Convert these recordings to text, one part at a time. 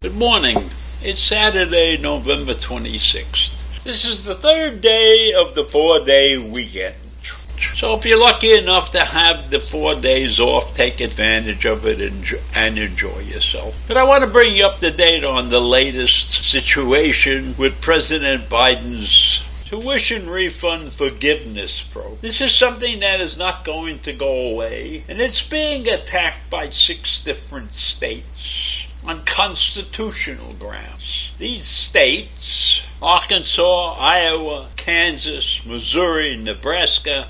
Good morning. It's Saturday, November 26th. This is the third day of the 4-day weekend. So if you're lucky enough to have the 4 days off, take advantage of it and enjoy yourself. But I want to bring you up to date on the latest situation with President Biden's tuition refund forgiveness program. This is something that is not going to go away, and it's being attacked by 6 different states on constitutional grounds. These states, Arkansas, Iowa, Kansas, Missouri, Nebraska,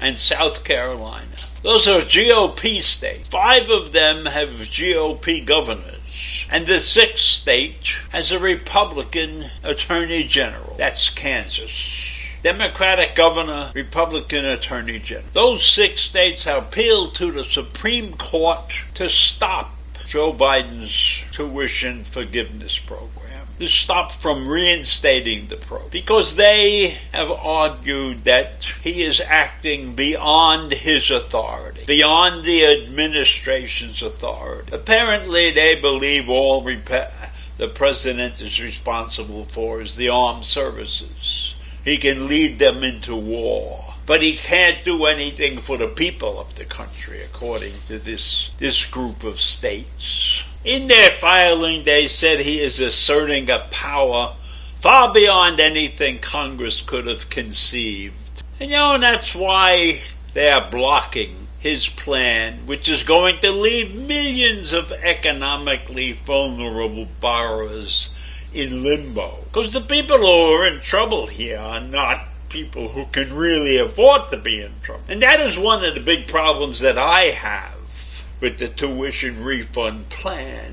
and South Carolina. Those are GOP states. 5 of them have GOP governors. And the 6th state has a Republican Attorney General. That's Kansas. Democratic governor, Republican Attorney General. Those 6 states have appealed to the Supreme Court to stop Joe Biden's tuition forgiveness program, to stop from reinstating the program, because they have argued that he is acting beyond his authority, beyond the administration's authority. Apparently, they believe all the president is responsible for is the armed services. He can lead them into war, but he can't do anything for the people of the country, according to this group of states. In their filing, they said he is asserting a power far beyond anything Congress could have conceived. And that's why they are blocking his plan, which is going to leave millions of economically vulnerable borrowers in limbo. Because the people who are in trouble here are not people who can really afford to be in trouble. And that is one of the big problems that I have with the tuition refund plan.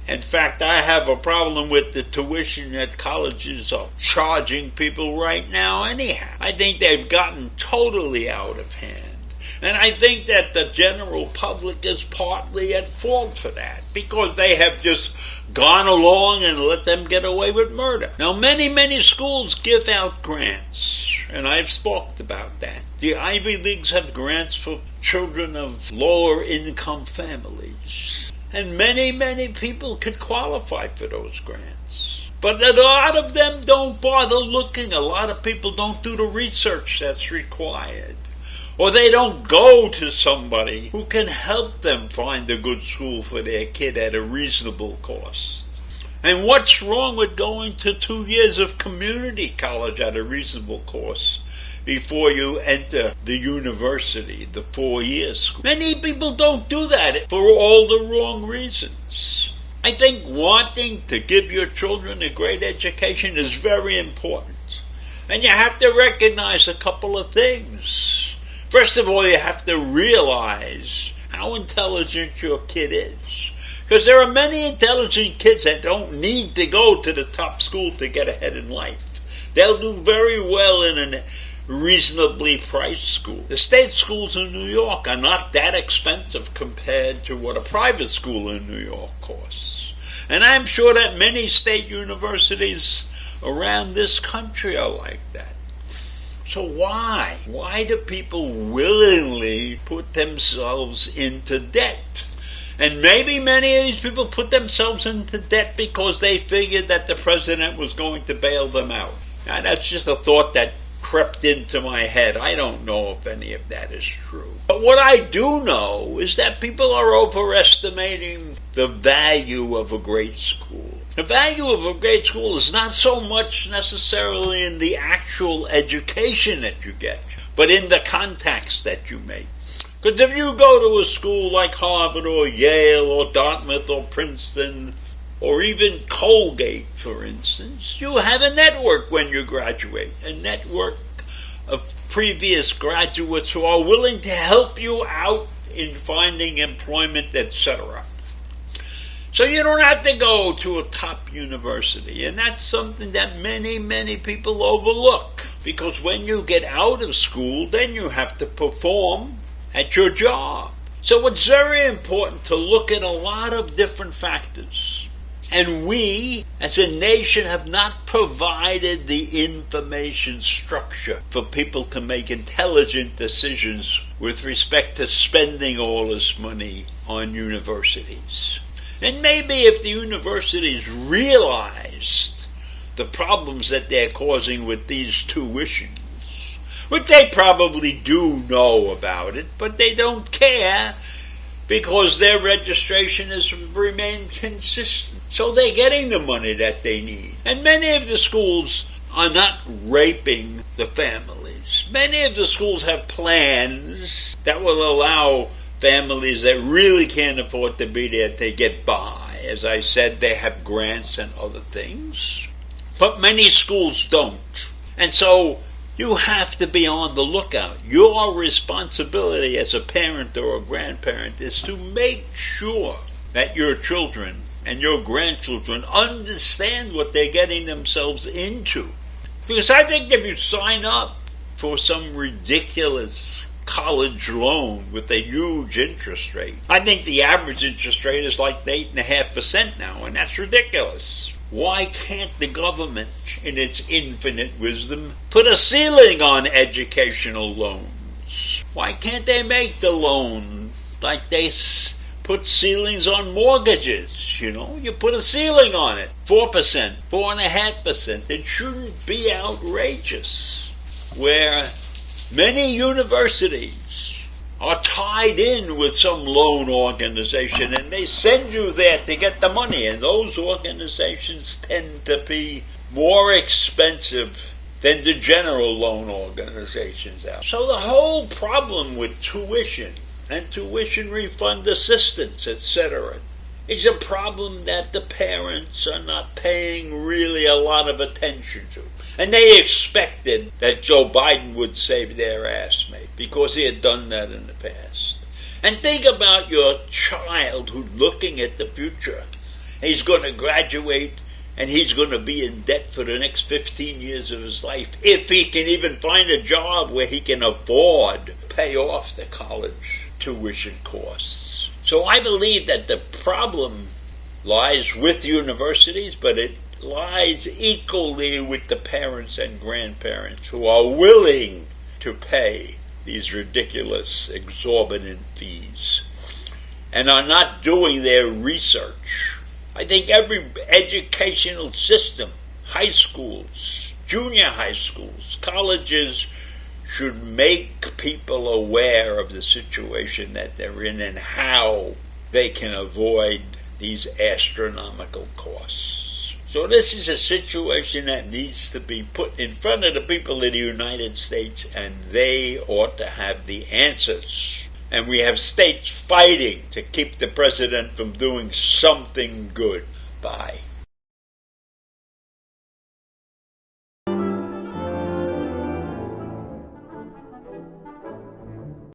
In fact, I have a problem with the tuition that colleges are charging people right now anyhow. I think they've gotten totally out of hand. And I think that the general public is partly at fault for that, because they have just gone along and let them get away with murder. Now, many schools give out grants, and I've spoken about that. The Ivy Leagues have grants for children of lower income families. And many people could qualify for those grants. But a lot of them don't bother looking. A lot of people don't do the research that's required. Or they don't go to somebody who can help them find a good school for their kid at a reasonable cost. And what's wrong with going to 2 years of community college at a reasonable cost before you enter the university, the 4-year school? Many people don't do that for all the wrong reasons. I think wanting to give your children a great education is very important. And you have to recognize a couple of things. First of all, you have to realize how intelligent your kid is. Because there are many intelligent kids that don't need to go to the top school to get ahead in life. They'll do very well in a reasonably priced school. The state schools in New York are not that expensive compared to what a private school in New York costs. And I'm sure that many state universities around this country are like that. So why? Why do people willingly put themselves into debt? And maybe many of these people put themselves into debt because they figured that the president was going to bail them out. Now, that's just a thought that crept into my head. I don't know if any of that is true. But what I do know is that people are overestimating the value of a great school. The value of a great school is not so much necessarily in the actual education that you get, but in the contacts that you make. Because if you go to a school like Harvard or Yale or Dartmouth or Princeton or even Colgate, for instance, you have a network when you graduate, a network of previous graduates who are willing to help you out in finding employment, etc. So you don't have to go to a top university, and that's something that many people overlook. Because when you get out of school, then you have to perform at your job. So it's very important to look at a lot of different factors. And we, as a nation, have not provided the information structure for people to make intelligent decisions with respect to spending all this money on universities. And maybe if the universities realized the problems that they're causing with these tuitions, which they probably do know about it, but they don't care because their registration has remained consistent. So they're getting the money that they need. And many of the schools are not raping the families. Many of the schools have plans that will allow families that really can't afford to be there to get by. As I said, they have grants and other things. But many schools don't. And so you have to be on the lookout. Your responsibility as a parent or a grandparent is to make sure that your children and your grandchildren understand what they're getting themselves into. Because I think if you sign up for some ridiculous college loan with a huge interest rate, I think the average interest rate is like 8.5% now, and that's ridiculous. Why can't the government, in its infinite wisdom, put a ceiling on educational loans? Why can't they make the loan like they put ceilings on mortgages? You put a ceiling on it. 4%, 4.5%. It shouldn't be outrageous. Where many universities are tied in with some loan organization and they send you there to get the money, and those organizations tend to be more expensive than the general loan organizations out. So the whole problem with tuition and tuition refund assistance, etc., is a problem that the parents are not paying really a lot of attention to. And they expected that Joe Biden would save their ass, mate, because he had done that in the past. And think about your child who's looking at the future. He's going to graduate and he's going to be in debt for the next 15 years of his life, if he can even find a job where he can afford to pay off the college tuition costs. So I believe that the problem lies with universities, but it lies equally with the parents and grandparents who are willing to pay these ridiculous, exorbitant fees and are not doing their research. I think every educational system, high schools, junior high schools, colleges, should make people aware of the situation that they're in and how they can avoid these astronomical costs. So this is a situation that needs to be put in front of the people of the United States, and they ought to have the answers. And we have states fighting to keep the president from doing something good. Bye.